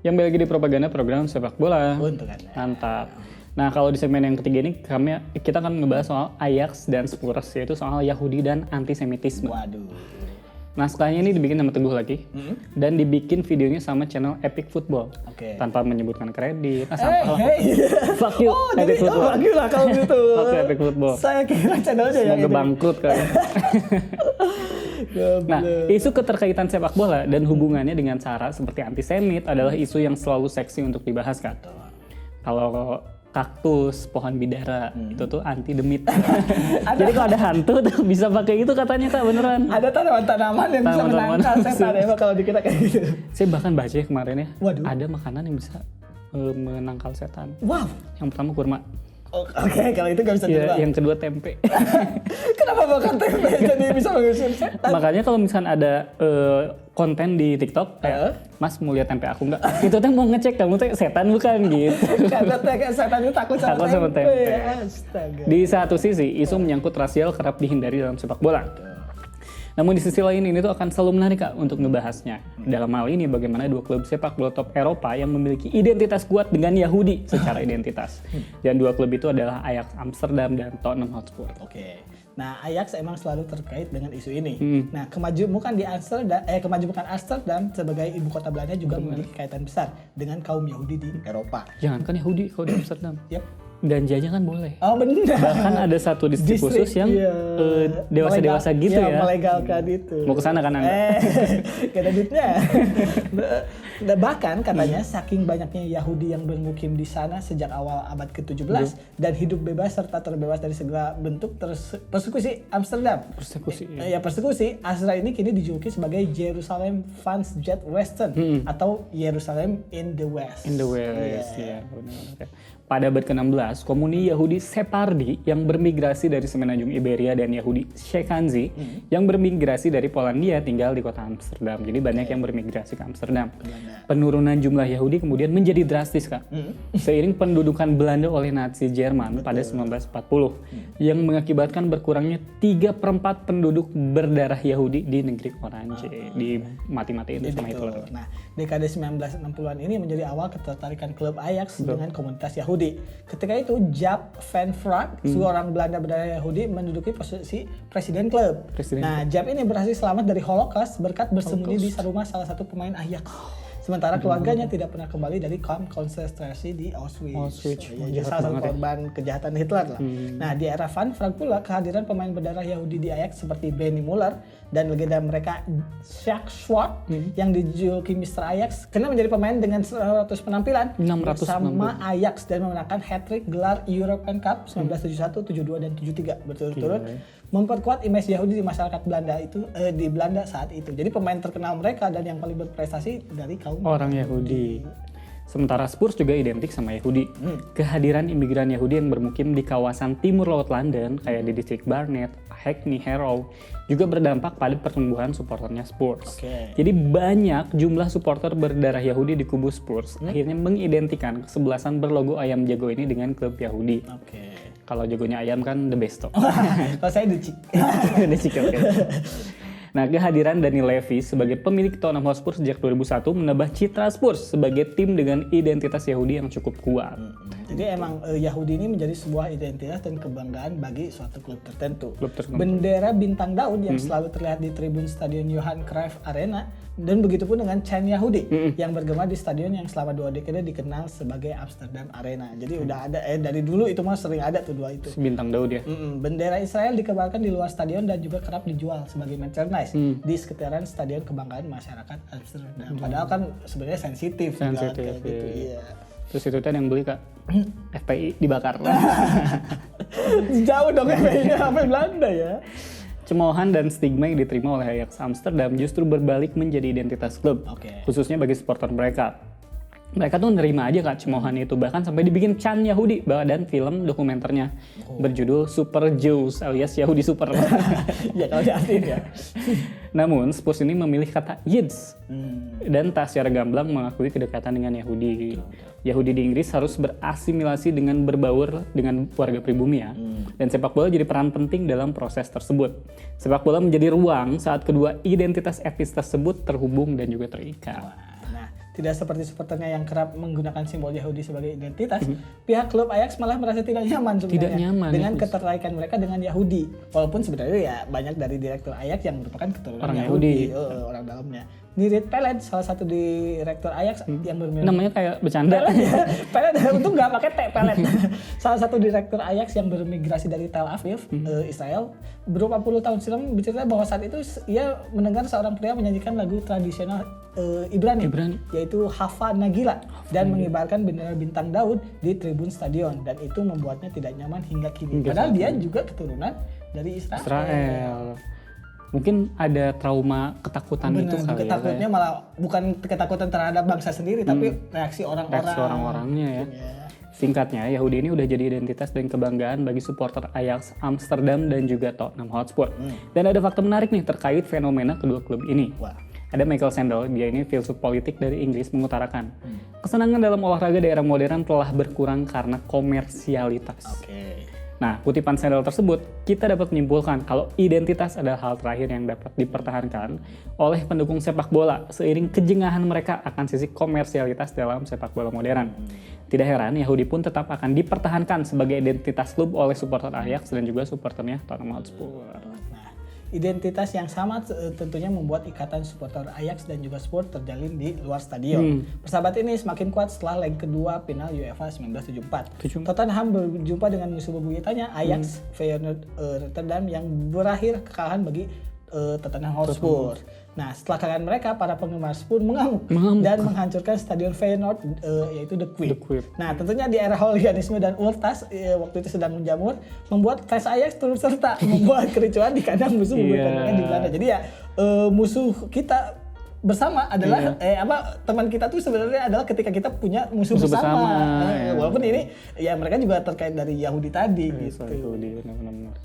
Yang balik lagi di propaganda program sepak bola. Untuk Anda. Mantap. Nah kalau di segmen yang ketiga ini kita akan ngebahas soal Ajax dan Spurs, yaitu soal Yahudi dan antisemitisme. Waduh. Naskahnya ini dibikin sama Teguh lagi dan dibikin videonya sama channel Epic Football. Oke. Tanpa menyebutkan kredit. Fuck you, Epic Football. fuck you lah kalau gitu. Fuck you, Epic Football. Saya kira channelnya yang Semoga ini. bangkrut kali. Nah, isu keterkaitan sepak bola dan hubungannya dengan sara seperti antisemit adalah isu yang selalu seksi untuk dibahas kan. Kalau kaktus, pohon bidara itu tuh anti demit. Jadi kalau ada hantu tuh bisa pakai itu katanya Kak, beneran. Ada tanaman-tanaman yang bisa Tanaman-tanaman. menangkal setan ya kalau di kita kayak gitu. Saya bahkan baca ya kemarin ya, Waduh. ada makanan yang bisa menangkal setan. Wow. Yang pertama kurma. Oke, kalau itu gak bisa Ya, ditebak. yang kedua tempe. Kenapa makan tempe jadi bisa mengusir setan? Makanya kalau misalkan ada konten di TikTok kayak Mas mau lihat tempe aku nggak? Itu teh mau ngecek kamu teh setan bukan gitu. Karena setan itu takut sama Takut sama tempe. Astaga. Di satu sisi isu menyangkut rasial kerap dihindari dalam sepak bola. Namun di sisi lain ini tuh akan selalu menarik Kak untuk ngebahasnya. Dalam hal ini bagaimana dua klub sepak bola top Eropa yang memiliki identitas kuat dengan Yahudi secara identitas. Dan dua klub itu adalah Ajax Amsterdam dan Tottenham Hotspur. Oke. Nah, Ajax emang selalu terkait dengan isu ini. Nah, kemajemukan Amsterdam sebagai ibu kota Belanda juga memiliki kaitan besar dengan kaum Yahudi di Eropa. Jangan kan Yahudi kalau di Amsterdam. Yap. Ganjanya kan boleh. Oh benar. Bahkan ada satu distrik khusus yang dewasa-dewasa gitu ya. Melegalkan itu. Mau ke sana kan Anda? Gak ada duitnya. Bahkan katanya saking banyaknya Yahudi yang bermukim di sana sejak awal abad ke-17 dan hidup bebas serta terbebas dari segala bentuk persekusi Amsterdam. Persekusi. Persekusi, Azra ini kini dijuluki sebagai Jerusalem van Jet Westen atau Yerusalem in the West. In the West, ya benar. Pada abad ke-16, komuni Yahudi Sephardi yang bermigrasi dari semenanjung Iberia dan Yahudi Shekhanzi yang bermigrasi dari Polandia tinggal di kota Amsterdam. Jadi banyak yang bermigrasi ke Amsterdam. Penurunan jumlah Yahudi kemudian menjadi drastis Kak. Seiring pendudukan Belanda oleh Nazi Jerman pada 1940 yang mengakibatkan berkurangnya 3/4 penduduk berdarah Yahudi di negeri Orange. Di mati-matiin sama Hitler. Nah, dekade 1960-an ini menjadi awal ketertarikan klub Ajax dengan komunitas Yahudi. Ketika itu, Jaap van Vraag, seorang Belanda berdarah Yahudi, menduduki posisi presiden klub. Nah, Jaap ini berhasil selamat dari Holocaust berkat bersembunyi di rumah salah satu pemain Ajax. Sementara keluarganya tidak pernah kembali dari kamp konsentrasi di Auschwitz. Jadi salah satu korban kejahatan Hitler lah. Nah, di era Van Vraag pula kehadiran pemain berdarah Yahudi di Ajax seperti Benny Muller dan legenda mereka Jacques Swart yang dijuluki Mr. Ajax karena menjadi pemain dengan 100 penampilan 600 bersama Ajax dan memenangkan hat-trick gelar European Cup 1971, 72 dan 73 berturut-turut memperkuat image Yahudi di masyarakat Belanda itu di Belanda saat itu. Jadi pemain terkenal mereka dan yang paling berprestasi dari kaum orang Yahudi. Sementara Spurs juga identik sama Yahudi. Kehadiran imigran Yahudi yang bermukim di kawasan timur laut London kayak di distrik Barnet, Hackney, Harrow juga berdampak pada pertumbuhan supporternya Spurs. Jadi banyak jumlah supporter berdarah Yahudi di kubu Spurs akhirnya mengidentikan kesebelasan berlogo ayam jago ini dengan klub Yahudi. Kalau jagonya ayam kan the best. Kalau saya Ducik. Ducik, oke. Nah, kehadiran Dani Levy sebagai pemilik Tottenham Hotspur sejak 2001 menambah citra Spurs sebagai tim dengan identitas Yahudi yang cukup kuat. Jadi emang Yahudi ini menjadi sebuah identitas dan kebanggaan bagi suatu klub tertentu. Bendera bintang Daud yang selalu terlihat di tribun Stadion Johan Cruyff Arena dan begitu pun dengan chant Yahudi yang bergema di stadion yang selama 2 dekade dikenal sebagai Amsterdam Arena. Jadi udah ada dari dulu itu mah sering ada tuh dua itu. Bintang Daud ya. Bendera Israel dikebarkan di luar stadion dan juga kerap dijual sebagai merchandise di sekitaran stadion kebanggaan masyarakat Amsterdam. Padahal kan sebenarnya sensitif kayak gitu. Iya. Terus itu kan yang beli Kak, FPI dibakar. Jauh dong FPI-nya sampai Belanda ya. Cemoohan dan stigma yang diterima oleh Ajax Amsterdam justru berbalik menjadi identitas klub, khususnya bagi supporter mereka. Mereka tuh nerima aja Kak cemoohan itu, bahkan sampai dibikin chant Yahudi dan film dokumenternya berjudul Super Jews alias Yahudi Super. Ya kalau diartiin ya. Namun Spurs ini memilih kata Yids dan tak secara gamblang mengakui kedekatan dengan Yahudi. Yahudi di Inggris harus berasimilasi dengan berbaur dengan warga pribumi ya. Dan sepak bola jadi peran penting dalam proses tersebut. Sepak bola menjadi ruang saat kedua identitas etnis tersebut terhubung dan juga terikat. Tidak seperti supporternya yang kerap menggunakan simbol Yahudi sebagai identitas, pihak klub Ajax malah merasa tidak nyaman sebenarnya dengan ketertarikan mereka dengan Yahudi. Walaupun sebenarnya ya banyak dari direktur Ajax yang merupakan keturunan orang Yahudi, orang dalamnya. Nirit Peled, salah satu direktur Ajax yang bermain. Namanya kayak bercanda. Peled ya, Peled untung nggak pakai T, Peled. Salah satu direktur Ajax yang bermigrasi dari Tel Aviv, Israel, beberapa puluh tahun silam bercerita bahwa saat itu ia mendengar seorang pria menyanyikan lagu tradisional Ibrani, yaitu Hava Nagila, dan mengibarkan bendera bintang Daud di tribun stadion, dan itu membuatnya tidak nyaman hingga kini. Padahal dia juga keturunan dari Israel. Mungkin ada trauma ketakutan itu kali ya. Takutnya malah bukan ketakutan terhadap bangsa sendiri, tapi reaksi orang-orang. Reaksi orang-orangnya ya. Singkatnya, Yahudi ini udah jadi identitas dan kebanggaan bagi supporter Ajax Amsterdam dan juga Tottenham Hotspur. Dan ada fakta menarik nih terkait fenomena kedua klub ini. Ada Michael Sandel, dia ini filsuf politik dari Inggris, mengutarakan kesenangan dalam olahraga di era modern telah berkurang karena komersialitas. Nah, kutipan Sandel tersebut, kita dapat menyimpulkan kalau identitas adalah hal terakhir yang dapat dipertahankan oleh pendukung sepak bola seiring kejengahan mereka akan sisi komersialitas dalam sepak bola modern. Tidak heran, Yahudi pun tetap akan dipertahankan sebagai identitas klub oleh supporter Ajax dan juga supporternya Tottenham Hotspur. Identitas yang sama tentunya membuat ikatan supporter Ajax dan juga Spurs terjalin di luar stadion. Persahabatan ini semakin kuat setelah leg kedua final UEFA 1974. Tottenham berjumpa dengan musuh bebuyutannya Ajax Feyenoord Rotterdam yang berakhir kekalahan bagi Tottenham Hotspur. Nah, setelah kekalahan mereka, para penggemar Spurs mengamuk dan menghancurkan stadion Feyenoord yaitu The Kuip. Nah, tentunya di era hooliganisme dan ultras waktu itu sedang menjamur, membuat fans Ajax turut serta membuat kericuan di kandang musuh bebuyutannya di Belanda. Jadi ya musuh kita bersama adalah teman kita tuh sebenarnya adalah ketika kita punya musuh bersama. Walaupun ini ya mereka juga terkait dari Yahudi tadi gitu. Yahudi, benar-benar.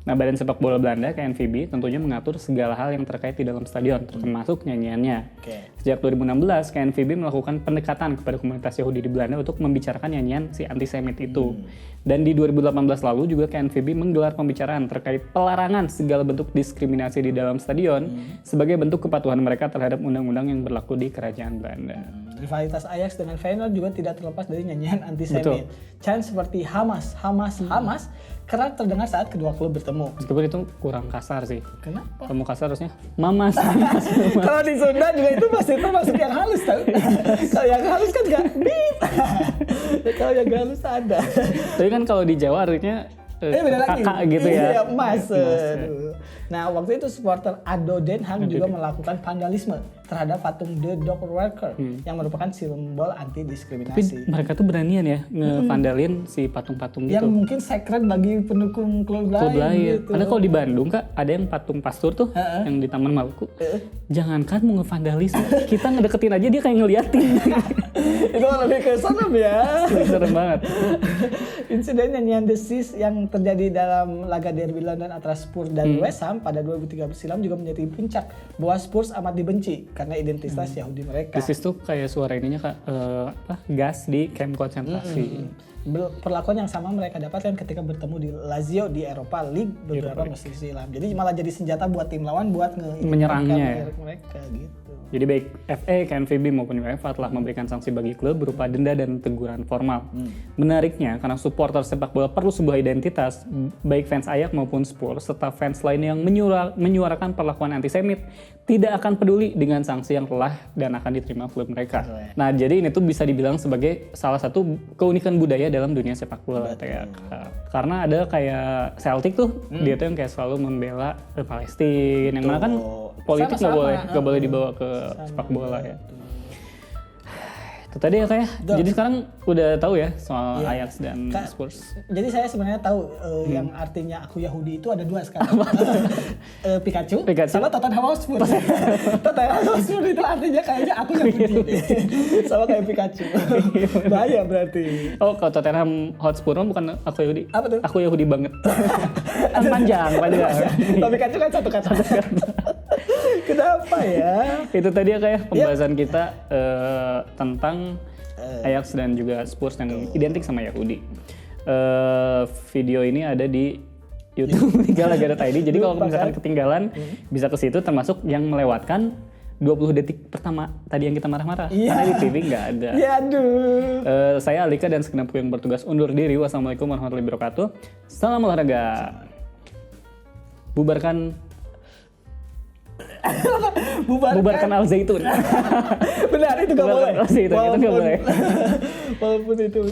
Nah, Badan Sepak Bola Belanda, KNVB, tentunya mengatur segala hal yang terkait di dalam stadion, termasuk nyanyiannya. Sejak 2016, KNVB melakukan pendekatan kepada komunitas Yahudi di Belanda untuk membicarakan nyanyian si antisemit itu. Dan di 2018 lalu juga KNVB menggelar pembicaraan terkait pelarangan segala bentuk diskriminasi di dalam stadion sebagai bentuk kepatuhan mereka terhadap undang-undang yang berlaku di Kerajaan Belanda. Rivalitas Ajax dengan Feyenoord juga tidak terlepas dari nyanyian antisemit. Chant seperti Hamas kerap terdengar saat kedua klub bertemu. Meskipun itu kurang kasar sih. Kenapa? Kamu kasar harusnya Mamas. Kalau di Sunda juga itu masih termasuk yang halus tau. Kalau yang halus kan nggak bip. Kalau yang halus ada. Tapi kan kalau di Jawa artinya kakak gitu ya. Iya, mas. Nah, waktu itu supporter ADO Den Haag juga melakukan vandalisme terhadap patung The Dog Walker yang merupakan simbol anti-diskriminasi. Tapi mereka tuh beranian ya ngevandalin si patung-patung gitu. Yang mungkin sacred bagi pendukung klub lain. Gitu. Karena kalau di Bandung Kak, ada yang patung pastur tuh yang di Taman Maluku. Jangankan mau ngevandalisme, kita ngedeketin aja dia kayak ngeliatin. Itu lebih ke serem ya. Serem banget. Insiden nyanyian The Seas yang terjadi dalam laga derby London antara Spurs dan West Ham pada 2013 silam juga menjadi puncak bahwa Spurs amat dibenci karena identitas Yahudi mereka. The Seas tuh kayak suara ininya Kak, gas di camp konsentrasi. Perlakuan yang sama mereka dapatkan ketika bertemu di Lazio di Europa League beberapa musim silam. Jadi malah jadi senjata buat tim lawan buat menyerangnya mereka gitu. Jadi baik FA, KNVB maupun UEFA telah memberikan sanksi bagi klub berupa denda dan teguran formal. Menariknya, karena supporter sepak bola perlu sebuah identitas, baik fans Ajax maupun Spurs, serta fans lain yang menyuarakan perlakuan antisemit, tidak akan peduli dengan sanksi yang telah dan akan diterima klub mereka. Nah, jadi ini tuh bisa dibilang sebagai salah satu keunikan budaya dalam dunia sepak bola. Karena ada kayak Celtic tuh, dia tuh yang kayak selalu membela Palestina, yang mana kan politik nggak boleh dibawa ke sepak bola ya. Itu tadi ya kayak. Jadi sekarang udah tahu ya soal Ajax dan Spurs. Jadi saya sebenarnya tahu yang artinya aku Yahudi itu ada dua sekarang. Pikachu sama Tottenham Hotspur. Tottenham Hotspur itu artinya kayaknya aku Yahudi. Sama kayak Pikachu. Bahaya berarti. Oh, kalau Tottenham Hotspur bukan aku Yahudi. Apa tuh? Aku Yahudi banget. Kan panjang. Tapi Pikachu kan satu kata. Kenapa ya? Itu tadi ya kayak pembahasan kita tentang Ajax dan juga Spurs yang identik sama Yahudi. Video ini ada di YouTube Gala.id. Jadi kalau misalkan ketinggalan bisa ke situ, termasuk yang melewatkan 20 detik pertama tadi yang kita marah-marah. Iya. Karena di TV nggak ada. Ya aduh. Saya Alika dan segenap kru yang bertugas undur diri. Wassalamualaikum warahmatullahi wabarakatuh. Salam olahraga. Bubarkan Al Zaitun. Benar, itu gak boleh. Bubarkan Al Zaitun, itu nggak boleh. Walaupun itu